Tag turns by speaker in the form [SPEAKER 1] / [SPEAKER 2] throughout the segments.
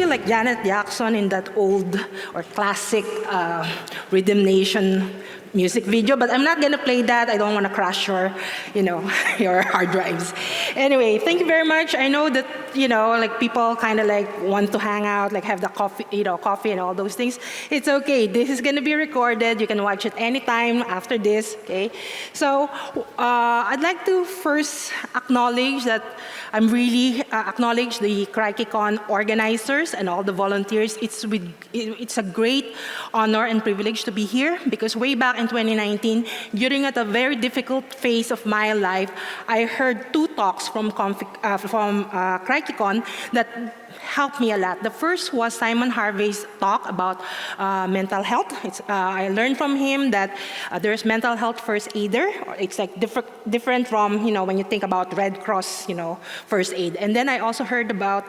[SPEAKER 1] feel like Janet Jackson in that old or classic Rhythm Nation music video, but I'm not gonna play that. I don't want to crash your, your hard drives. Anyway, thank you very much. I know that, like people kind of like want to hang out, like have the coffee, coffee and all those things. It's okay. This is gonna be recorded. You can watch it anytime after this, okay? So I'd like to first acknowledge that I'm really acknowledge the CrikeyCon organizers and all the volunteers. It's a great honor and privilege to be here because way back in 2019, during a very difficult phase of my life, I heard two talks from CrikeyCon that helped me a lot. The first was Simon Harvey's talk about mental health. I learned from him that there's mental health first aider. It's like different from when you think about Red Cross, first aid. And then I also heard about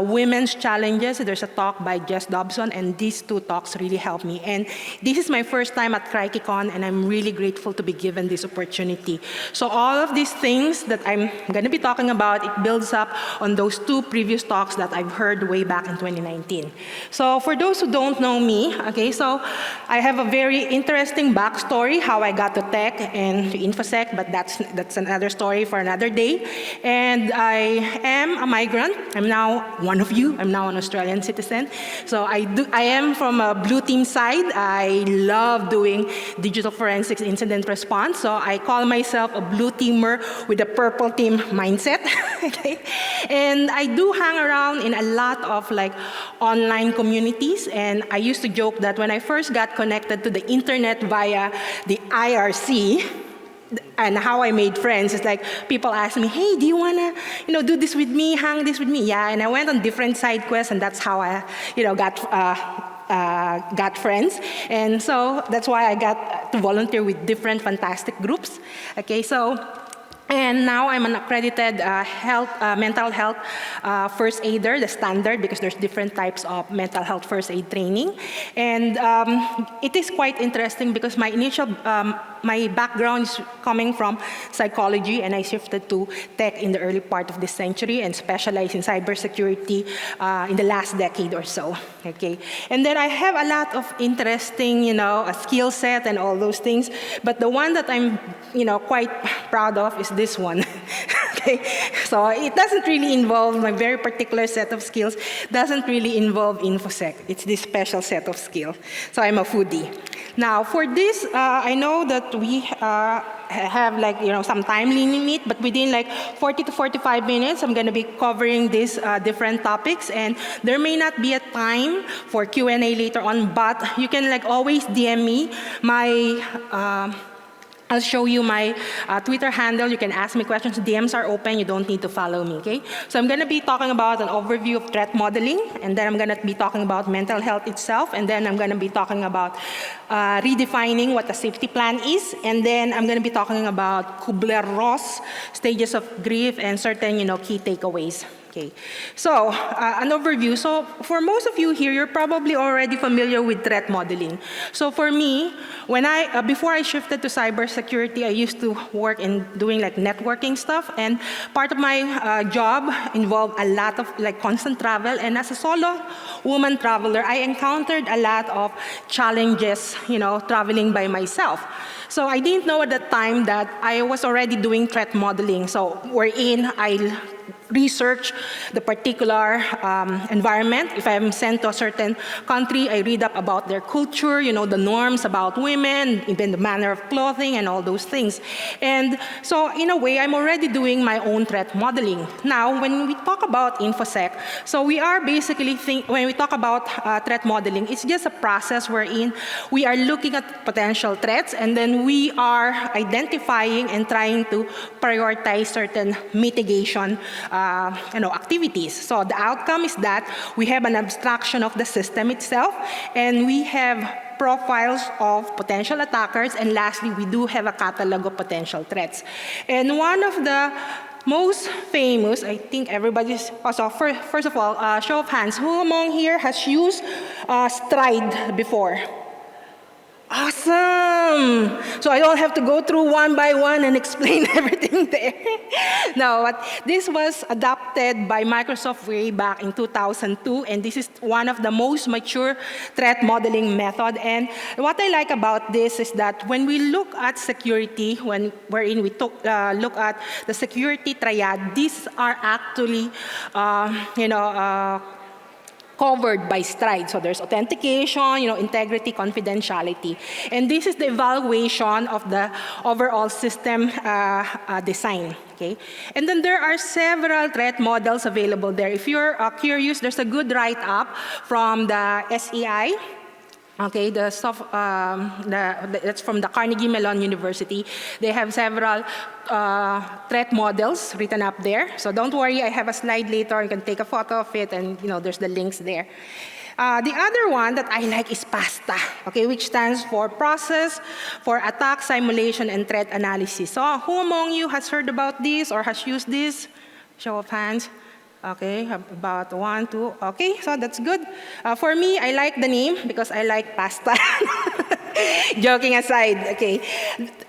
[SPEAKER 1] women's challenges. There's a talk by Jess Dobson, and these two talks really helped me. And this is my first time at CrikeyCon, and I'm really grateful to be given this opportunity. So all of these things that I'm going to be talking about, it builds up on those two previous talks that I've heard way back in 2019. So for those who don't know me, okay, so I have a very interesting backstory, how I got to tech and to InfoSec, but that's another story for another day. And I am a migrant. I'm now one of you. I'm now an Australian citizen. So I am from a blue team side. I love doing digital forensics incident response. So I call myself a blue teamer with a purple team mindset. Okay? And I do hang around in a lot of like online communities, and I used to joke that when I first got connected to the internet via the IRC, and how I made friends, it's like people ask me, hey, do you wanna, do this with me, hang this with me? Yeah, and I went on different side quests, and that's how I, got friends. And so that's why I got to volunteer with different fantastic groups. Okay, so. And now I'm an accredited mental health first aider, the standard, because there's different types of mental health first aid training. And it is quite interesting because my background is coming from psychology, and I shifted to tech in the early part of this century and specialized in cybersecurity in the last decade or so. Okay, and then I have a lot of interesting, a skill set and all those things. But the one that I'm, quite proud of is this one. Okay, so it doesn't really involve my very particular set of skills. Doesn't really involve InfoSec. It's this special set of skills. So I'm a foodie. Now for this, I know that we have like some time limit, but within like 40 to 45 minutes, I'm going to be covering these different topics, and there may not be a time for Q&A later on, but you can like always DM me. I'll show you my Twitter handle. You can ask me questions. DMs are open. You don't need to follow me, okay? So I'm going to be talking about an overview of threat modeling, and then I'm going to be talking about mental health itself, and then I'm going to be talking about redefining what a safety plan is, and then I'm going to be talking about Kubler-Ross, stages of grief, and certain, key takeaways. Okay, so an overview. So for most of you here, you're probably already familiar with threat modeling. So for me, before I shifted to cybersecurity, I used to work in doing like networking stuff, and part of my job involved a lot of like constant travel. And as a solo woman traveler, I encountered a lot of challenges, traveling by myself. So I didn't know at the time that I was already doing threat modeling. So wherein I research the particular environment. If I'm sent to a certain country, I read up about their culture, the norms about women, even the manner of clothing and all those things. And so in a way, I'm already doing my own threat modeling. Now, when we talk about InfoSec, so we are basically, when we talk about threat modeling, it's just a process wherein we are looking at potential threats, and then we are identifying and trying to prioritize certain mitigation activities. So the outcome is that we have an abstraction of the system itself, and we have profiles of potential attackers, and lastly, we do have a catalog of potential threats. And one of the most famous, I think everybody's, also first of all, show of hands, who among here has used Stride before? Awesome! So I don't have to go through one by one and explain everything there. No, but this was adopted by Microsoft way back in 2002, and this is one of the most mature threat modeling method. And what I like about this is that when we look at security, wherein we look at the security triad, these are actually, covered by STRIDE. So there's authentication, integrity, confidentiality. And this is the evaluation of the overall system design. Okay? And then there are several threat models available there. If you're curious, there's a good write-up from the SEI. Okay, that's from the Carnegie Mellon University. They have several threat models written up there. So don't worry, I have a slide later. You can take a photo of it, and there's the links there. The other one that I like is PASTA, okay, which stands for Process for Attack Simulation and Threat Analysis. So who among you has heard about this or has used this? Show of hands. Okay, about 1, 2. Okay, so that's good. For me, I like the name because I like pasta. Joking aside, okay.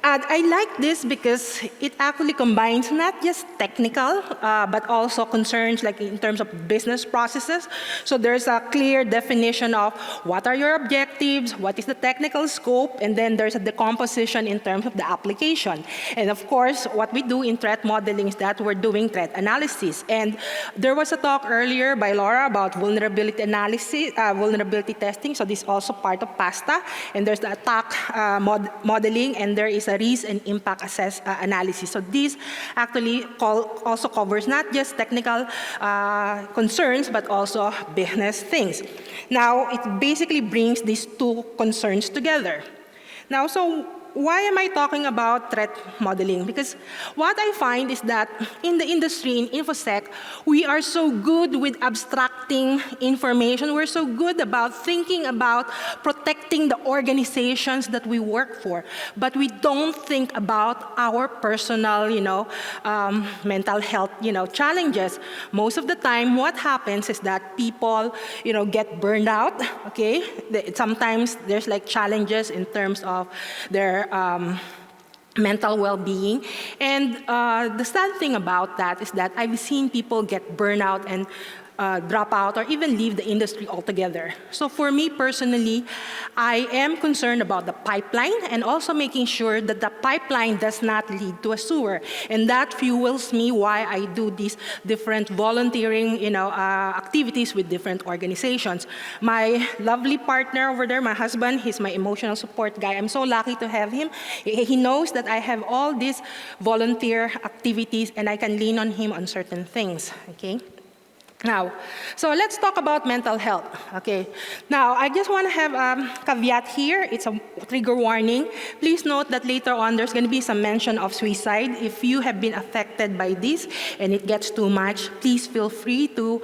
[SPEAKER 1] I like this because it actually combines not just technical, but also concerns like in terms of business processes. So there's a clear definition of what are your objectives, what is the technical scope, and then there's a decomposition in terms of the application. And of course, what we do in threat modeling is that we're doing threat analysis. And there was a talk earlier by Laura about vulnerability analysis, vulnerability testing. So this is also part of PASTA. And there's the attack modeling, and there is a risk and impact analysis. So this actually also covers not just technical concerns, but also business things. Now, it basically brings these two concerns together. Now, so why am I talking about threat modeling? Because what I find is that in the industry, in InfoSec, we are so good with abstracting information. We're so good about thinking about protecting the organizations that we work for. But we don't think about our personal, mental health, challenges. Most of the time, what happens is that people, get burned out, okay? Sometimes there's like challenges in terms of their mental well-being. And the sad thing about that is that I've seen people get burnout and drop out or even leave the industry altogether. So for me personally, I am concerned about the pipeline and also making sure that the pipeline does not lead to a sewer. And that fuels me why I do these different volunteering activities with different organizations. My lovely partner over there, my husband, he's my emotional support guy. I'm so lucky to have him. He knows that I have all these volunteer activities and I can lean on him on certain things, okay? Now, so let's talk about mental health, okay? Now, I just want to have a caveat here. It's a trigger warning. Please note that later on, there's going to be some mention of suicide. If you have been affected by this and it gets too much, please feel free to,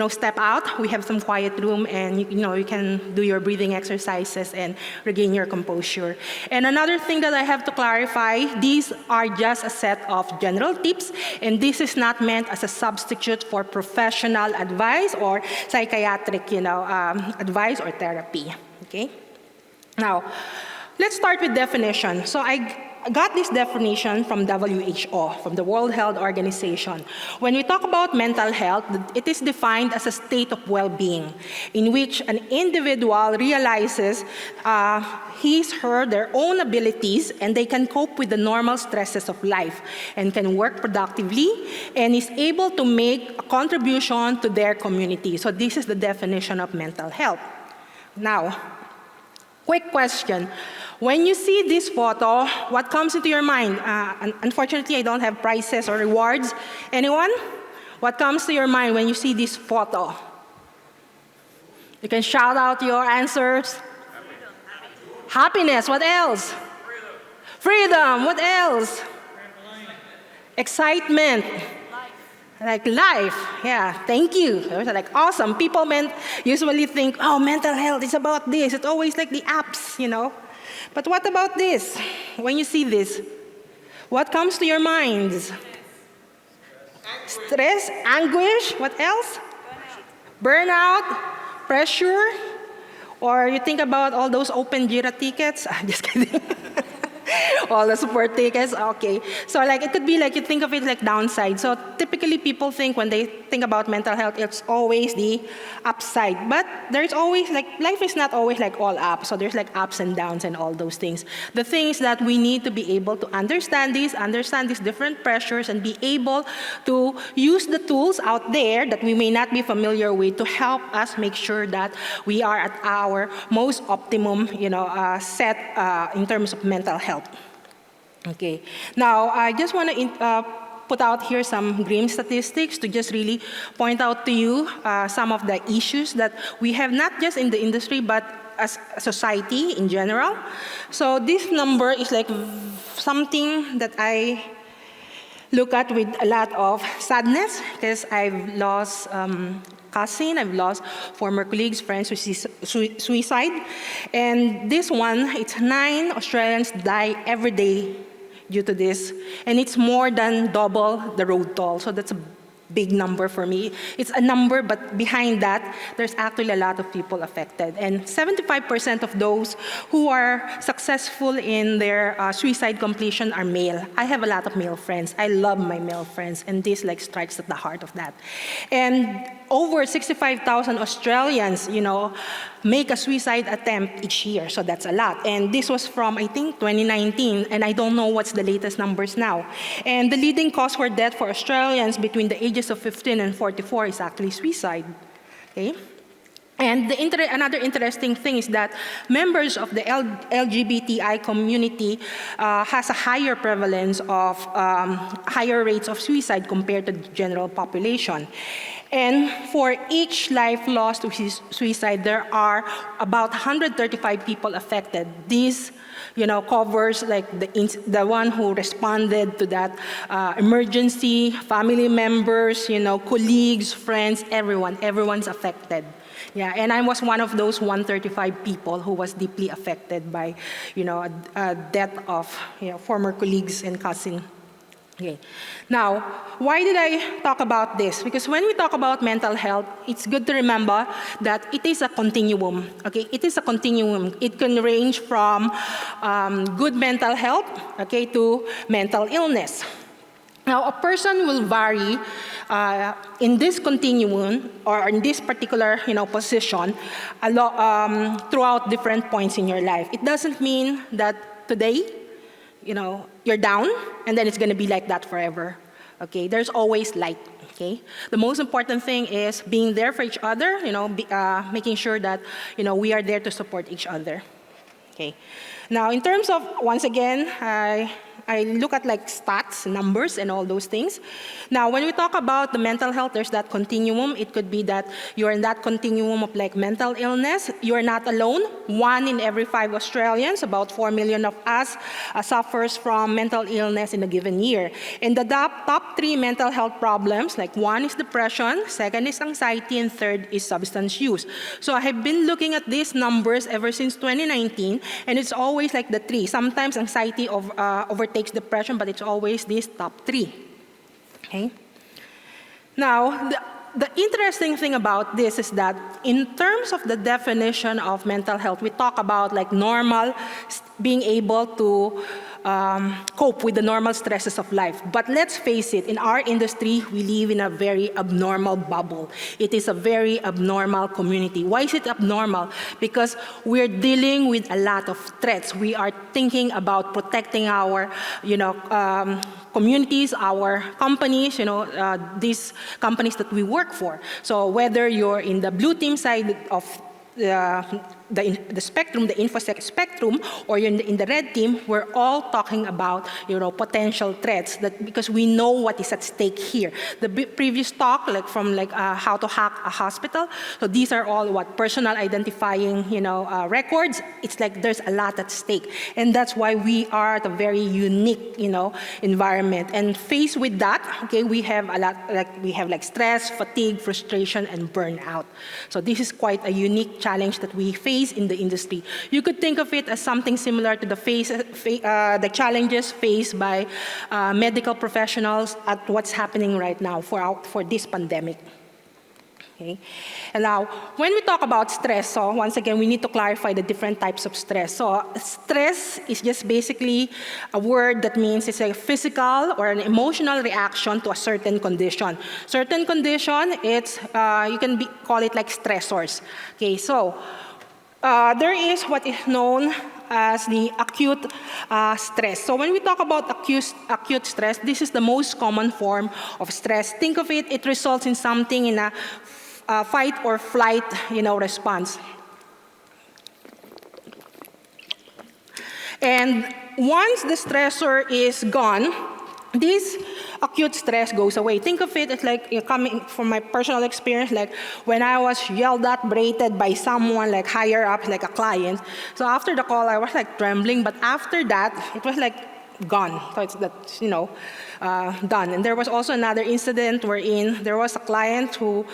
[SPEAKER 1] step out. We have some quiet room and, you can do your breathing exercises and regain your composure. And another thing that I have to clarify, these are just a set of general tips, and this is not meant as a substitute for professional advice or psychiatric, advice or therapy, okay? Now, let's start with definition. So I got this definition from WHO, from the World Health Organization. When we talk about mental health, it is defined as a state of well-being in which an individual realizes their own abilities and they can cope with the normal stresses of life and can work productively and is able to make a contribution to their community. So this is the definition of mental health. Now, quick question. When you see this photo, what comes into your mind? Unfortunately, I don't have prizes or rewards. Anyone? What comes to your mind when you see this photo? You can shout out your answers. Happiness. What else? Freedom. What else? Excitement. Like life, yeah, thank you. Like awesome. People usually think, oh, mental health is about this. It's always like the apps, But what about this? When you see this, what comes to your minds? Stress, anguish, what else? Burnout, pressure. Or you think about all those open Jira tickets. Just kidding. All the support tickets, okay. So like it could be like, you think of it like downside. So typically people think when they think about mental health, it's always the upside. But there's always like, life is not always like all up. So there's like ups and downs and all those things. The thing is that we need to be able to understand these different pressures and be able to use the tools out there that we may not be familiar with to help us make sure that we are at our most optimum, set in terms of mental health. Okay. Now, I just want to put out here some grim statistics to just really point out to you some of the issues that we have, not just in the industry, but as a society in general. So this number is like something that I look at with a lot of sadness, because I've lost cousin, I've lost former colleagues, friends who suicide. And this one, it's 9 Australians die every day due to this. And it's more than double the road toll. So that's a big number for me. It's a number, but behind that, there's actually a lot of people affected. And 75% of those who are successful in their suicide completion are male. I have a lot of male friends. I love my male friends, and this like strikes at the heart of that. And over 65,000 Australians, make a suicide attempt each year. So that's a lot. And this was from, I think, 2019, and I don't know what's the latest numbers now. And the leading cause for death for Australians between the ages of 15 and 44 is actually suicide. Okay? And another interesting thing is that members of the LGBTI community has a higher prevalence of higher rates of suicide compared to the general population. And for each life lost to suicide, there are about 135 people affected. This, covers like the one who responded to that emergency, family members, colleagues, friends, everyone's affected. Yeah, and I was one of those 135 people who was deeply affected by, death of former colleagues and cousin. Okay. Now, why did I talk about this? Because when we talk about mental health, it's good to remember that it is a continuum. Okay, it is a continuum. It can range from good mental health, okay, to mental illness. Now, a person will vary in this continuum or in this particular, position throughout different points in your life. It doesn't mean that today, you're down, and then it's going to be like that forever. Okay, there's always light. Okay, the most important thing is being there for each other. Making sure that we are there to support each other. Okay, now in terms of, once again, I look at like stats, numbers, and all those things. Now, when we talk about the mental health, there's that continuum. It could be that you're in that continuum of like mental illness. You're not alone. 1 in every 5 Australians, about 4 million of us, suffers from mental illness in a given year. And the top 3 mental health problems, like 1 is depression, 2nd is anxiety, and 3rd is substance use. So I have been looking at these numbers ever since 2019, and it's always like the 3. Sometimes anxiety overtakes depression, but it's always these top 3. Okay? Now, the interesting thing about this is that in terms of the definition of mental health, we talk about like normal, being able to cope with the normal stresses of life. But let's face it, in our industry, we live in a very abnormal bubble. It is a very abnormal community. Why is it abnormal? Because we're dealing with a lot of threats. We are thinking about protecting our, communities, our companies, these companies that we work for. So whether you're in the blue team side of the spectrum, the InfoSec spectrum, or you're in the red team, we're all talking about potential threats because we know what is at stake here. The previous talk, from how to hack a hospital. So these are all personal identifying records. It's like there's a lot at stake, and that's why we are at a very unique environment. And faced with that, okay, we have a lot we have stress, fatigue, frustration, and burnout. So this is quite a unique challenge that we face in the industry. You could think of it as something similar to the challenges faced by medical professionals at what's happening right now for this pandemic. Okay. And now, when we talk about stress, so once again, we need to clarify the different types of stress. So stress is just basically a word that means it's a physical or an emotional reaction to a certain condition. Certain condition, it's, you can call it like stressors. Okay, so there is what is known as the acute stress. So when we talk about acute stress, this is the most common form of stress. Think of it, it results in something in a fight or flight, response. And once the stressor is gone, this acute stress goes away. Think of it as like, coming from my personal experience, like when I was yelled at, berated by someone like higher up, like a client. So after the call, I was like trembling, but after that, it was like gone. So it's that, done. And there was also another incident wherein there was a client who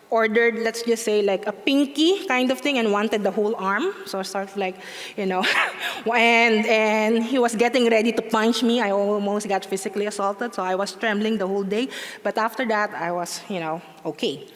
[SPEAKER 1] ordered, let's just say, like a pinky kind of thing and wanted the whole arm. So sort of like, and he was getting ready to punch me. I almost got physically assaulted, so I was trembling the whole day. But after that, I was, okay.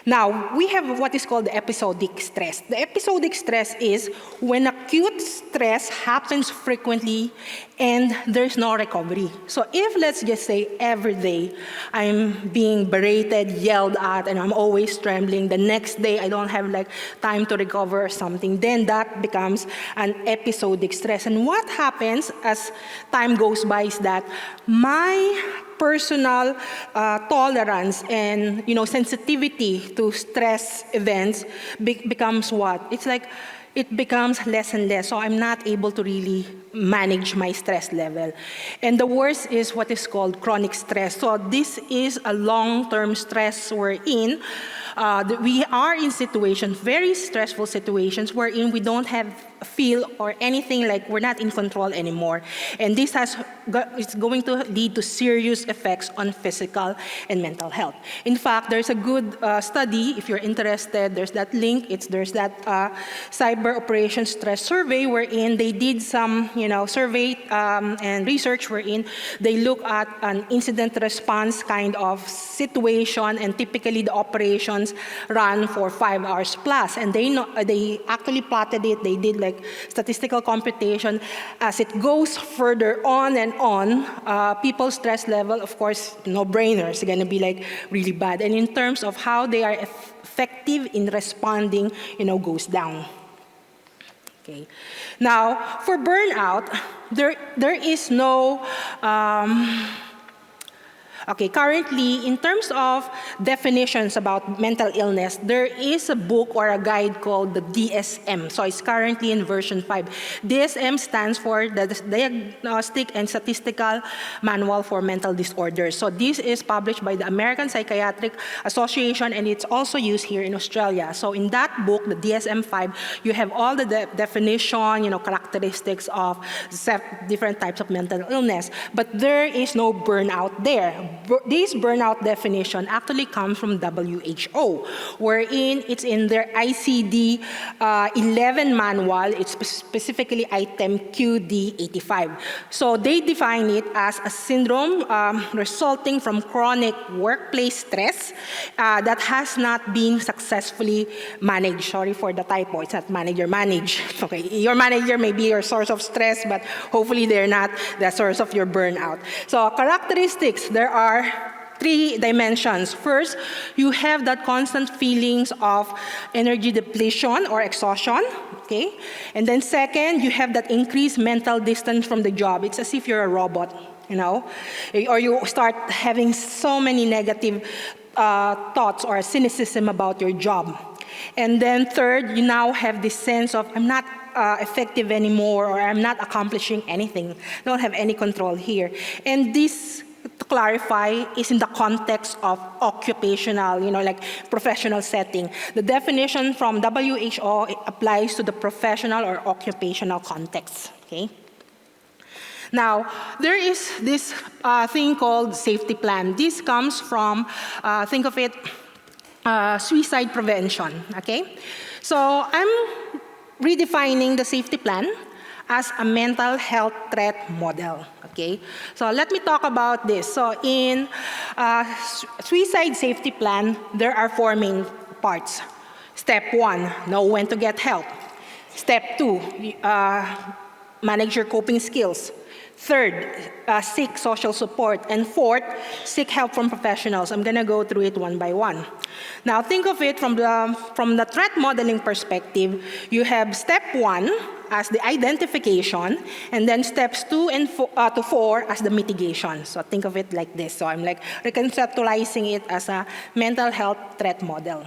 [SPEAKER 1] Now, we have what is called the episodic stress. The episodic stress is when acute stress happens frequently and there's no recovery. So if, let's just say, every day I'm being berated, yelled at, and I'm always trembling, the next day I don't have like time to recover or something, then that becomes an episodic stress. And what happens as time goes by is that my personal tolerance and sensitivity to stress events becomes what? It's like it becomes less and less. So I'm not able to really manage my stress level. And the worst is what is called chronic stress. So this is a long-term stress we're in. We are in situations, very stressful situations, wherein we don't feel or anything like we're not in control anymore. And this it's going to lead to serious effects on physical and mental health. In fact, there's a good study, if you're interested, there's that link, there's that cyber operations stress survey wherein they did some survey and research wherein they look at an incident response kind of situation, and typically the operations run for 5 hours plus. And they actually plotted it, they did like statistical computation. As it goes further on and on, people's stress level, of course, no-brainer, is gonna be like really bad. And in terms of how they are effective in responding, goes down. Okay. Now, for burnout, there is no, currently, in terms of definitions about mental illness, there is a book or a guide called the DSM. So it's currently in version 5. DSM stands for the Diagnostic and Statistical Manual for Mental Disorders. So this is published by the American Psychiatric Association, and it's also used here in Australia. So in that book, the DSM-5, you have all the definition, characteristics of different types of mental illness. But there is no burnout there. This burnout definition actually comes from WHO, wherein it's in their ICD 11 manual. It's specifically item QD85. So they define it as a syndrome resulting from chronic workplace stress that has not been successfully managed. Sorry for the typo. It's not manager, manage. Okay, your manager may be your source of stress, but hopefully they're not the source of your burnout. So characteristics, there are 3 dimensions. First, you have that constant feelings of energy depletion or exhaustion, okay? And then second, you have that increased mental distance from the job. It's as if you're a robot, or you start having so many negative thoughts or cynicism about your job. And then third, you now have this sense of, I'm not effective anymore, or I'm not accomplishing anything. I don't have any control here. And this, to clarify, is in the context of occupational, like professional setting. The definition from WHO applies to the professional or occupational context, okay? Now, there is this thing called safety plan. This comes from, think of it, suicide prevention, okay? So I'm redefining the safety plan as a mental health threat model, okay? So let me talk about this. So in suicide safety plan, there are 4 main parts. Step 1, know when to get help. Step 2, manage your coping skills. Third, seek social support. And fourth, seek help from professionals. I'm gonna go through it one by one. Now think of it from the threat modeling perspective. You have step 1 as the identification, and then steps 2 to 4 as the mitigation. So think of it like this. So I'm like reconceptualizing it as a mental health threat model.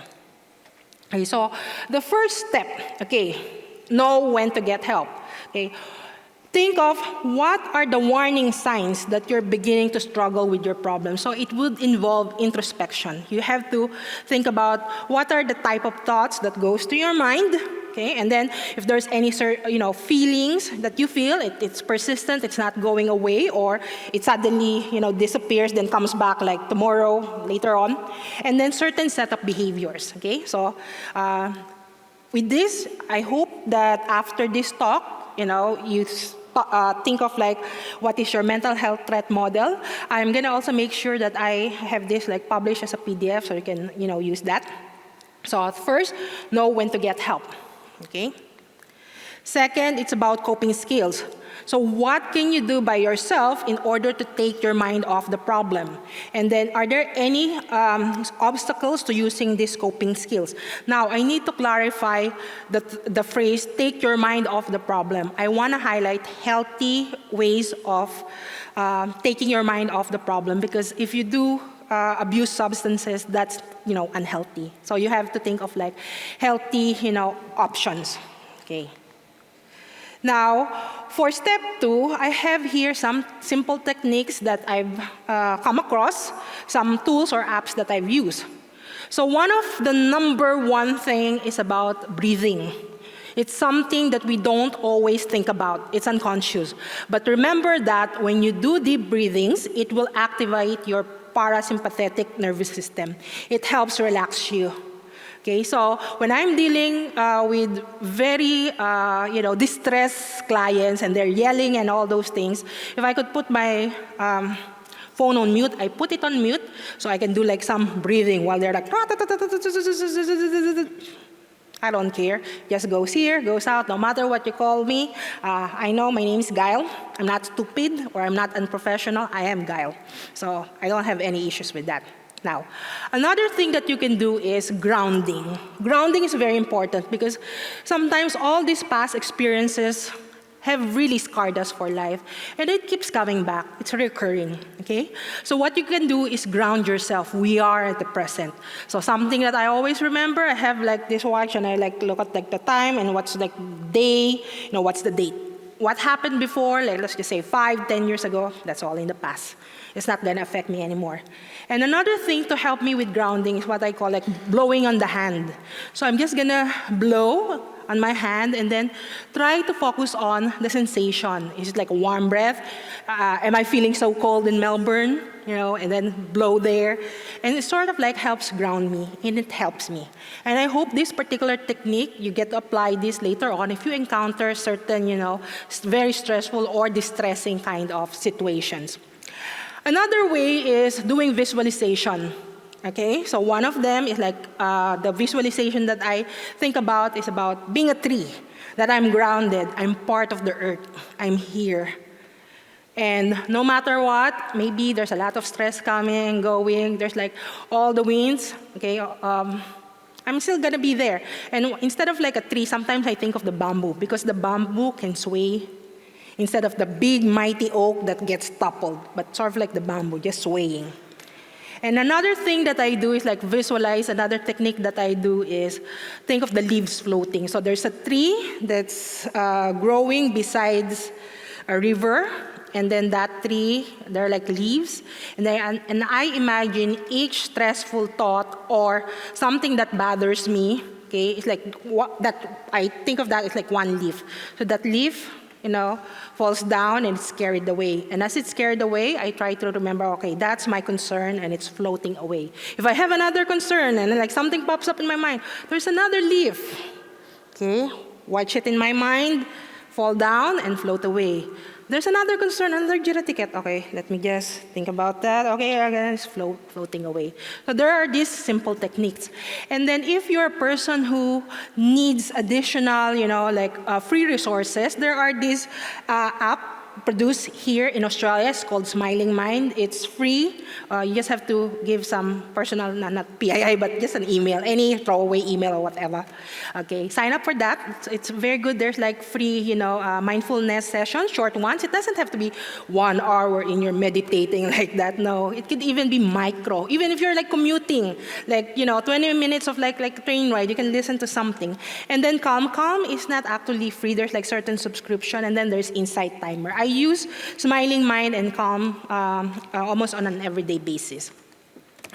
[SPEAKER 1] Okay, so the first step, okay, know when to get help. Okay. Think of what are the warning signs that you're beginning to struggle with your problem. So it would involve introspection. You have to think about what are the type of thoughts that goes to your mind, okay? And then if there's any feelings that you feel, it's persistent, it's not going away, or it suddenly disappears, then comes back like tomorrow, later on. And then certain set of behaviors, okay? So with this, I hope that after this talk, you think of like what is your mental health threat model. I'm gonna also make sure that I have this like published as a PDF so you can use that. So first, know when to get help. Okay. Second, it's about coping skills. So what can you do by yourself in order to take your mind off the problem? And then are there any obstacles to using these coping skills? Now, I need to clarify the phrase, take your mind off the problem. I want to highlight healthy ways of taking your mind off the problem, because if you do abuse substances, that's unhealthy. So you have to think of like healthy options. Okay. Now, for step 2, I have here some simple techniques that I've come across, some tools or apps that I've used. So one of the number one thing is about breathing. It's something that we don't always think about. It's unconscious. But remember that when you do deep breathings, it will activate your parasympathetic nervous system. It helps relax you. Okay, so when I'm dealing with very, distressed clients and they're yelling and all those things, if I could put my phone on mute, I put it on mute so I can do like some breathing while they're like, I don't care. Just goes here, goes out, no matter what you call me. I know my name is Gyle. I'm not stupid or I'm not unprofessional. I am Gyle. So I don't have any issues with that. Now, another thing that you can do is grounding. Grounding is very important because sometimes all these past experiences have really scarred us for life, and it keeps coming back. It's recurring, okay? So what you can do is ground yourself. We are at the present. So something that I always remember, I have like this watch and I like look at like the time and what's like day, what's the date. What happened before, like let's just say 5, 10 years ago, that's all in the past. It's not gonna affect me anymore. And another thing to help me with grounding is what I call like blowing on the hand. So I'm just gonna blow on my hand and then try to focus on the sensation. Is it like a warm breath? Am I feeling so cold in Melbourne? And then blow there. And it sort of like helps ground me, and it helps me. And I hope this particular technique, you get to apply this later on if you encounter certain, very stressful or distressing kind of situations. Another way is doing visualization. Okay, so one of them is like the visualization that I think about is about being a tree, that I'm grounded, I'm part of the earth, I'm here. And no matter what, maybe there's a lot of stress coming and going, there's like all the winds, okay, I'm still gonna be there. And instead of like a tree, sometimes I think of the bamboo, because the bamboo can sway instead of the big mighty oak that gets toppled, but sort of like the bamboo, just swaying. And another thing that I do is like visualize. Another technique that I do is think of the leaves floating. So there's a tree that's growing besides a river, and then that tree, there are like leaves, and I imagine each stressful thought or something that bothers me. Okay, it's like that. I think of that as like one leaf. So that leaf, falls down and it's carried away. And as it's carried away, I try to remember, okay, that's my concern and it's floating away. If I have another concern and like something pops up in my mind, there's another leaf. Okay, watch it in my mind, fall down and float away. There's another concern, another Jira ticket. Okay, let me just think about that. Okay, again, it's floating away. So there are these simple techniques. And then if you're a person who needs additional, like free resources, there are these apps produced here in Australia. It's called Smiling Mind. It's free. You just have to give some personal, not PII, but just an email, any throwaway email or whatever. Okay, sign up for that. It's very good. There's like free, mindfulness sessions, short ones. It doesn't have to be 1 hour in your meditating like that. No, it could even be micro. Even if you're like commuting, like 20 minutes of like a train ride, you can listen to something. And then Calm is not actually free. There's like certain subscription, and then there's Insight Timer. I use Smiling Mind and Calm almost on an everyday basis.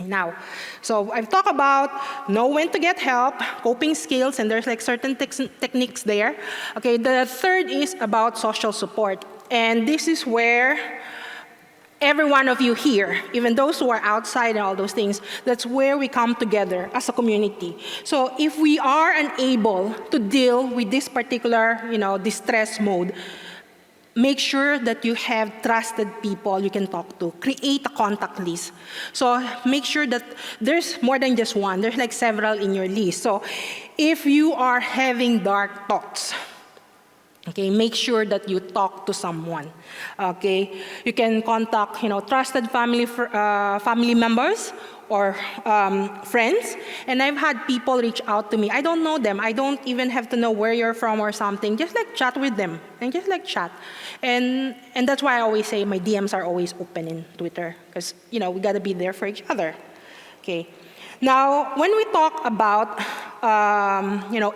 [SPEAKER 1] Now, so I've talked about know when to get help, coping skills, and there's like certain techniques there. Okay, the third is about social support. And this is where every one of you here, even those who are outside and all those things, that's where we come together as a community. So if we are unable to deal with this particular, distress mode, make sure that you have trusted people you can talk to. Create a contact list. So make sure that there's more than just one. There's like several in your list. So if you are having dark thoughts, okay, make sure that you talk to someone. Okay, you can contact, trusted family members or friends, and I've had people reach out to me. I don't know them. I don't even have to know where you're from or something. Just like chat with them, and just like chat. And that's why I always say my DMs are always open in Twitter, because we gotta be there for each other. Okay. Now, when we talk about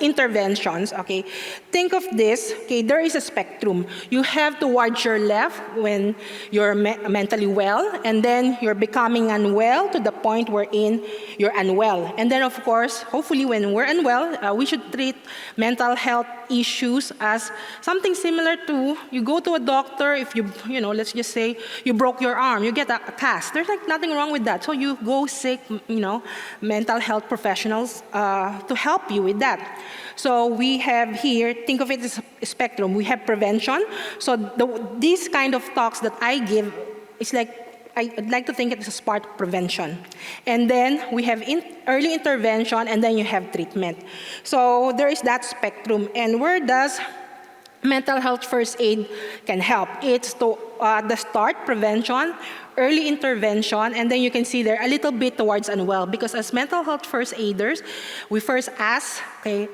[SPEAKER 1] interventions, okay, think of this. Okay, there is a spectrum. You have towards your left when you're mentally well, and then you're becoming unwell to the point wherein you're unwell. And then, of course, hopefully, when we're unwell, we should treat mental health issues as something similar to you go to a doctor if let's just say you broke your arm, you get a cast. There's like nothing wrong with that. So you go seek, mental health professionals to help you with that. So we have here, think of it as a spectrum. We have prevention. So these kind of talks that I give, it's like, I'd like to think it as a part of prevention. And then we have early intervention, and then you have treatment. So there is that spectrum. And where does mental health first aid can help? It's to the start, prevention, early intervention, and then you can see there a little bit towards unwell, because as mental health first aiders, we first ask, okay,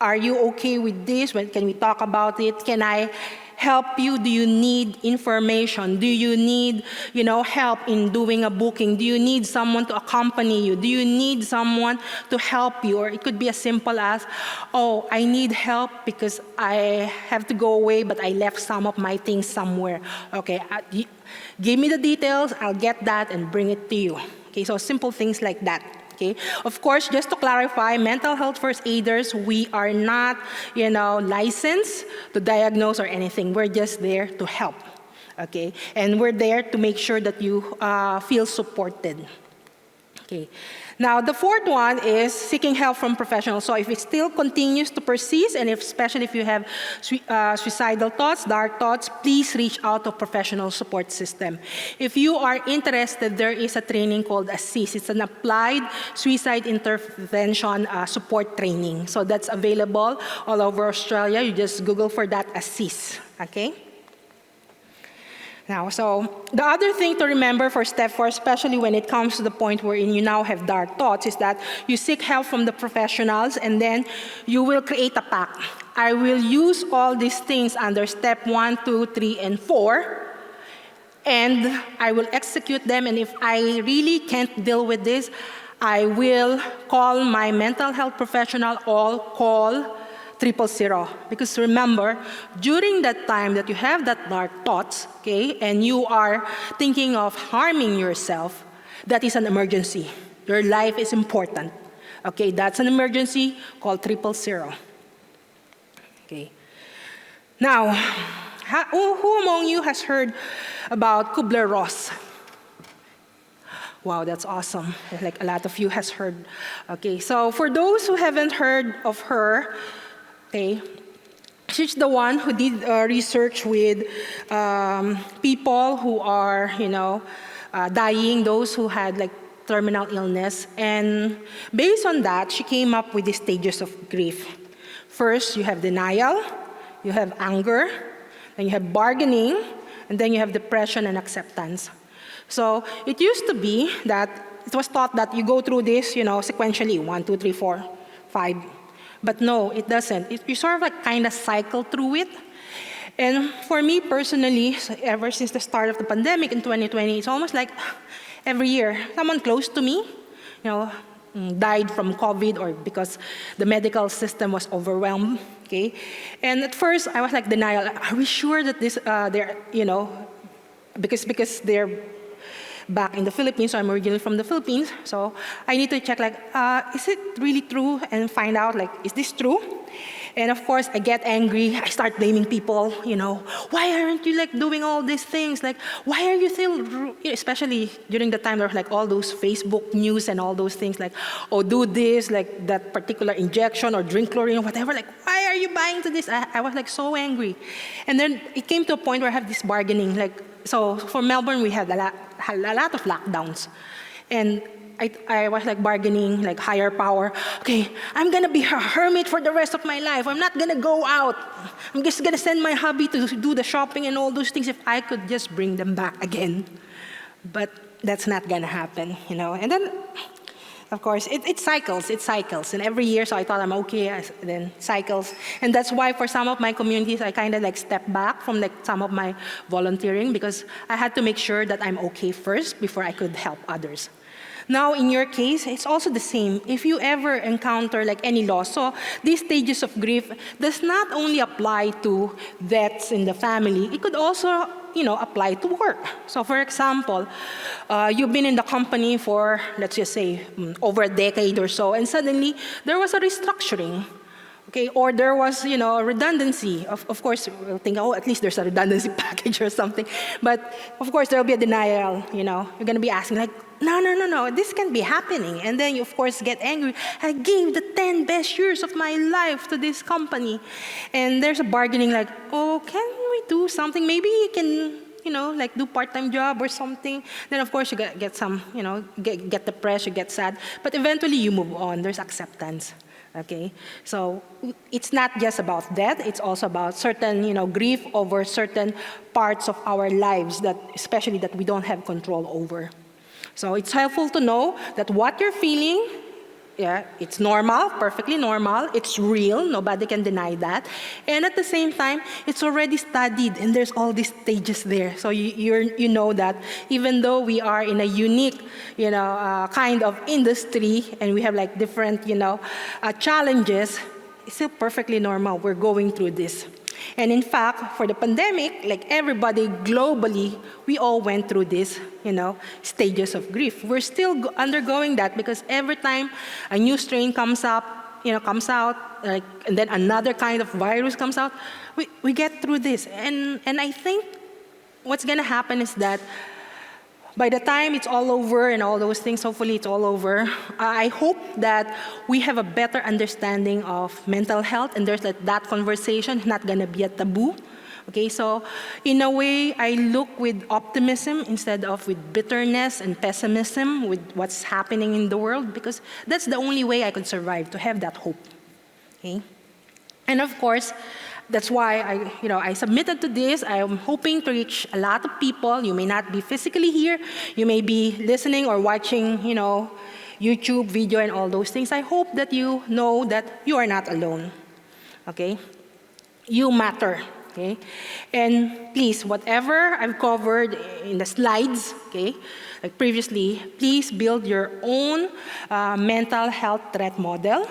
[SPEAKER 1] are you okay with this? When can we talk about it? Can I help you? Do you need information? Do you need, help in doing a booking? Do you need someone to accompany you? Do you need someone to help you? Or it could be as simple as, oh, I need help because I have to go away, but I left some of my things somewhere. Okay, give me the details, I'll get that and bring it to you. Okay, so simple things like that. Okay. Of course, just to clarify, mental health first aiders, we are not, licensed to diagnose or anything. We're just there to help. Okay, and we're there to make sure that you feel supported. Okay. Now, the fourth one is seeking help from professionals. So if it still continues to persist, and especially if you have suicidal thoughts, dark thoughts, please reach out to a professional support system. If you are interested, there is a training called ASSIST. It's an applied suicide intervention support training. So that's available all over Australia. You just Google for that, ASSIST. Okay? Now, so the other thing to remember for step 4, especially when it comes to the point wherein you now have dark thoughts, is that you seek help from the professionals, and then you will create a pact. I will use all these things under step 1, 2, 3, and 4, and I will execute them. And if I really can't deal with this, I will call my mental health professional or call 000. Because remember, during that time that you have that dark thoughts, okay, and you are thinking of harming yourself, that is an emergency. Your life is important. Okay, that's an emergency. Call 000. Okay. Now, who among you has heard about Kubler-Ross? Wow, that's awesome. Like a lot of you has heard. Okay, so for those who haven't heard of her, okay, She's the one who did research with people who are, dying, those who had like terminal illness. And based on that, she came up with the stages of grief. First, you have denial, you have anger, then you have bargaining, and then you have depression and acceptance. So it used to be that it was thought that you go through this, sequentially, 1, 2, 3, 4, 5. But no, it doesn't. You sort of like kind of cycle through it. And for me personally, ever since the start of the pandemic in 2020, it's almost like every year, someone close to me, died from COVID or because the medical system was overwhelmed. Okay, and at first I was like denial. Are we sure that this they're because they're back in the Philippines, so I'm originally from the Philippines, so I need to check like, is it really true, and find out like, is this true? And of course, I get angry, I start blaming people, why aren't you like doing all these things? Like, why are you still, especially during the time there were like all those Facebook news and all those things like, oh, do this, like that particular injection or drink chlorine or whatever, like, why are you buying to this? I was like so angry. And then it came to a point where I have this bargaining, like, so for Melbourne, we had a lot of lockdowns. And I was like bargaining, like higher power. Okay, I'm gonna be a hermit for the rest of my life. I'm not gonna go out. I'm just gonna send my hubby to do the shopping and all those things if I could just bring them back again. But that's not gonna happen, And then, of course, it cycles. And every year, so I thought I'm okay, then cycles. And that's why for some of my communities, I kind of like step back from like some of my volunteering because I had to make sure that I'm okay first before I could help others. Now, in your case, it's also the same. If you ever encounter like any loss, so these stages of grief does not only apply to deaths in the family, it could also, apply to work. So for example, you've been in the company for, let's just say, over a decade or so, and suddenly there was a restructuring. Okay, or there was, a redundancy. Of course, we'll think, oh, at least there's a redundancy package or something. But of course, there'll be a denial, You're gonna be asking like, no, this can't be happening. And then you, of course, get angry. I gave the 10 best years of my life to this company. And there's a bargaining like, oh, can we do something? Maybe you can, like do part-time job or something. Then of course you get some, get depressed, you get sad. But eventually you move on, there's acceptance. Okay, so it's not just about death, it's also about certain, grief over certain parts of our lives that, especially that we don't have control over. So it's helpful to know that what you're feeling, it's normal, perfectly normal, it's real, nobody can deny that. And at the same time, it's already studied and there's all these stages there. So you know that even though we are in a unique, kind of industry and we have like different, challenges, it's still perfectly normal. We're going through this. And in fact, for the pandemic, like everybody globally, we all went through this, stages of grief. We're still undergoing that because every time a new strain comes out, and then another kind of virus comes out, we get through this. And I think what's gonna happen is that by the time it's all over and all those things, hopefully it's all over, I hope that we have a better understanding of mental health and there's like that conversation not gonna be a taboo. Okay, so in a way, I look with optimism instead of with bitterness and pessimism with what's happening in the world because that's the only way I could survive, to have that hope. Okay? And of course, that's why I submitted to this. I am hoping to reach a lot of people. You may not be physically here. You may be listening or watching, YouTube video and all those things. I hope that you know that you are not alone. Okay? You matter. Okay? And please, whatever I've covered in the slides, okay, like previously, please build your own mental health threat model.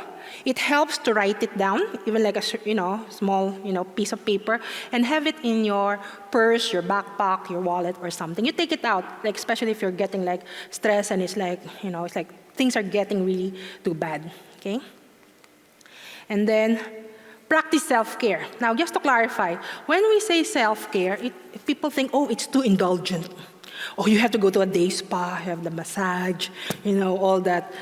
[SPEAKER 1] It helps to write it down, even like a small piece of paper, and have it in your purse, your backpack, your wallet, or something. You take it out, like especially if you're getting like stressed and it's like it's like things are getting really too bad. Okay, and then practice self-care. Now, just to clarify, when we say self-care, people think, oh, it's too indulgent. Oh, you have to go to a day spa, you have the massage, all that,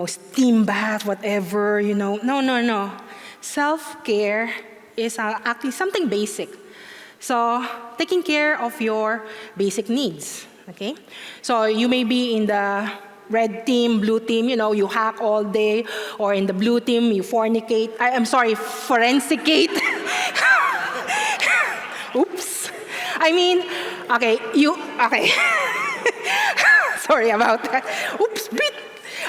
[SPEAKER 1] steam bath, whatever, No. Self-care is actually something basic. So taking care of your basic needs, okay? So you may be in the red team, blue team, you hack all day, or in the blue team, you fornicate. I'm sorry, forensicate. Oops. I mean, okay. Sorry about that. Oops, bit.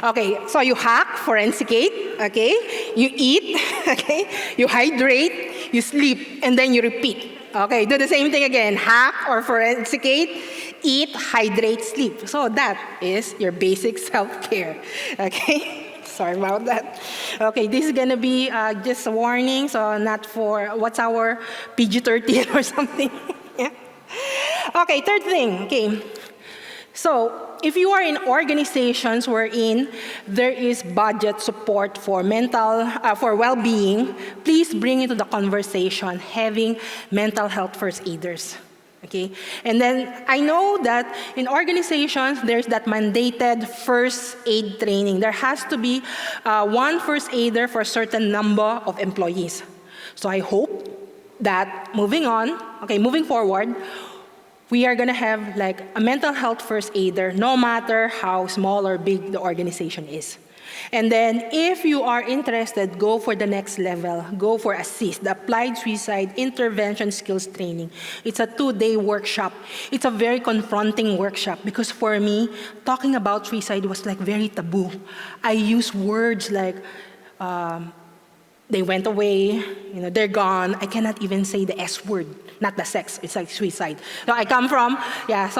[SPEAKER 1] Okay, so you hack, forensicate, okay? You eat, okay? You hydrate, you sleep, and then you repeat. Okay, do the same thing again. Hack or forensicate, eat, hydrate, sleep. So that is your basic self-care, okay? Sorry about that. Okay, this is gonna be just a warning, so not for, what's our PG-13 or something? Yeah. Okay, third thing, okay. So if you are in organizations wherein there is budget support for for well-being, please bring into the conversation having mental health first aiders. Okay? And then I know that in organizations, there's that mandated first aid training. There has to be one first aider for a certain number of employees. So I hope that moving forward, we are going to have like a mental health first aider, no matter how small or big the organization is. And then if you are interested, go for the next level. Go for ASSIST, the Applied Suicide Intervention Skills Training. It's a 2-day workshop. It's a very confronting workshop because for me, talking about suicide was like very taboo. I use words like, they went away, they're gone. I cannot even say the S word, not the sex, it's like suicide. So I come from, it's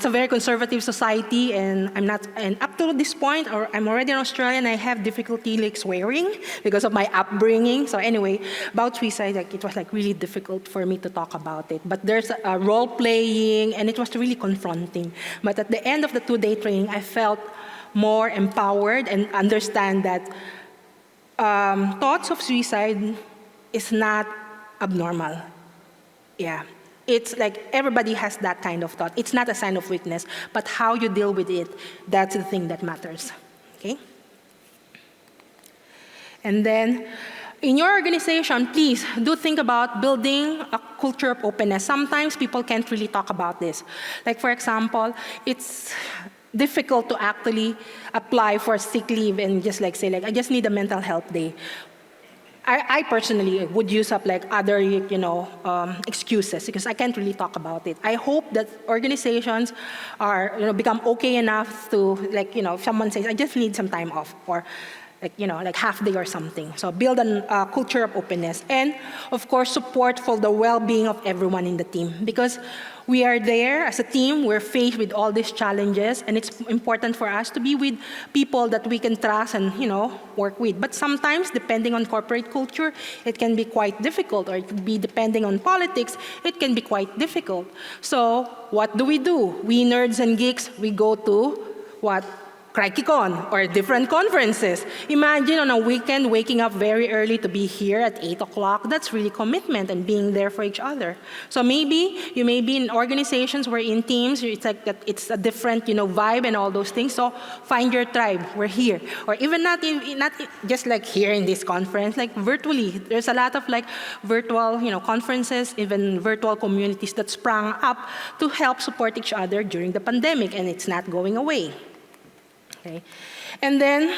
[SPEAKER 1] a very conservative society, and up to this point, or I'm already in Australia, and I have difficulty like swearing because of my upbringing. So anyway, about suicide, it was like really difficult for me to talk about it. But there's a role playing, and it was really confronting. But at the end of the 2-day training, I felt more empowered and understand that thoughts of suicide is not abnormal. Yeah, it's like everybody has that kind of thought. It's not a sign of weakness, but how you deal with it, that's the thing that matters, okay? And then, in your organization, please do think about building a culture of openness. Sometimes people can't really talk about this. Like for example, it's difficult to actually apply for sick leave and just like say like, I just need a mental health day. I personally would use up like other, excuses because I can't really talk about it. I hope that organizations are, become okay enough to like, if someone says, I just need some time off or like half day or something. So build a culture of openness and of course support for the well-being of everyone in the team because we are there as a team, we're faced with all these challenges and it's important for us to be with people that we can trust and work with. But sometimes depending on corporate culture, it can be quite difficult or it could be depending on politics, it can be quite difficult. So what do? We nerds and geeks, we go to what? CrikeyCon or different conferences. Imagine on a weekend waking up very early to be here at 8 o'clock. That's really commitment and being there for each other. So maybe you may be in organizations where in teams, it's like that it's a different vibe and all those things. So find your tribe. We're here. Or even not just like here in this conference, like virtually. There's a lot of like virtual conferences, even virtual communities that sprang up to help support each other during the pandemic, and it's not going away. Okay. And then,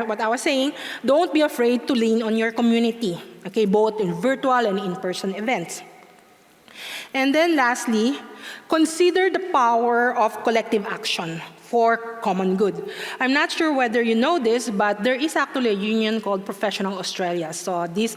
[SPEAKER 1] what I was saying, don't be afraid to lean on your community, okay, both in virtual and in-person events. And then lastly, consider the power of collective action for common good. I'm not sure whether you know this, but there is actually a union called Professional Australia. So this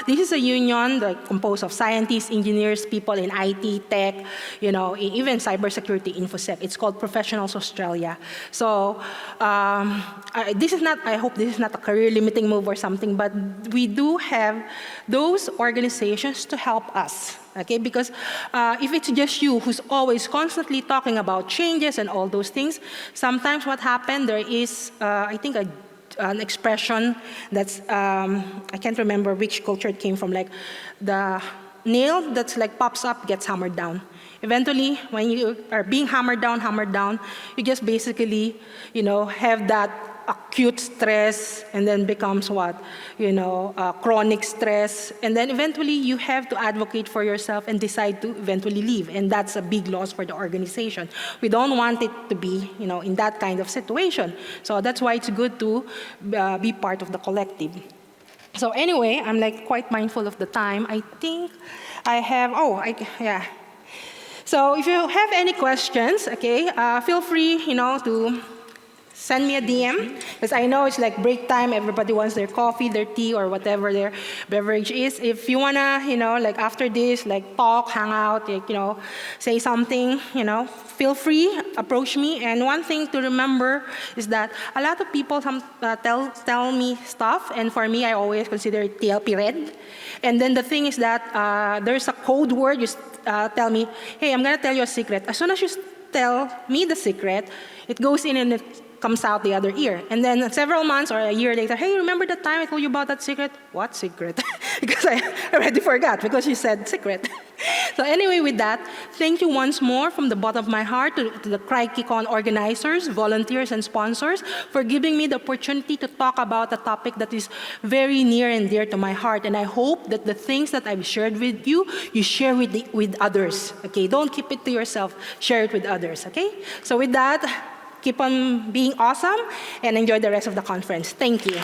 [SPEAKER 1] is a union that composed of scientists, engineers, people in IT, tech, even cybersecurity, InfoSec. It's called Professionals Australia. So I hope this is not a career-limiting move or something, but we do have those organizations to help us. Okay, because if it's just you who's always constantly talking about changes and all those things, sometimes what happened, there is, I think, an expression that's, I can't remember which culture it came from, like the nail that's like pops up gets hammered down. Eventually, when you are being hammered down, you just basically, have that acute stress, and then becomes what? Chronic stress. And then eventually you have to advocate for yourself and decide to eventually leave. And that's a big loss for the organization. We don't want it to be, in that kind of situation. So that's why it's good to be part of the collective. So anyway, I'm quite mindful of the time. I think I have, yeah. So if you have any questions, okay, feel free, to send me a DM, because I know it's break time. Everybody wants their coffee, their tea, or whatever their beverage is. If you wanna, after this, talk, hang out, say something, feel free, approach me. And one thing to remember is that a lot of people tell me stuff, and for me, I always consider it TLP red. And then the thing is that there's a code word. You tell me, hey, I'm gonna tell you a secret. As soon as you tell me the secret, it goes in and it comes out the other ear. And then several months or a year later, hey, remember the time I told you about that secret? What secret? Because I already forgot, because you said secret. So anyway, with that, thank you once more from the bottom of my heart to the CrikeyCon organizers, volunteers, and sponsors for giving me the opportunity to talk about a topic that is very near and dear to my heart. And I hope that the things that I've shared with you, you share with others. Okay, don't keep it to yourself. Share it with others. Okay. So with that, keep on being awesome and enjoy the rest of the conference. Thank you.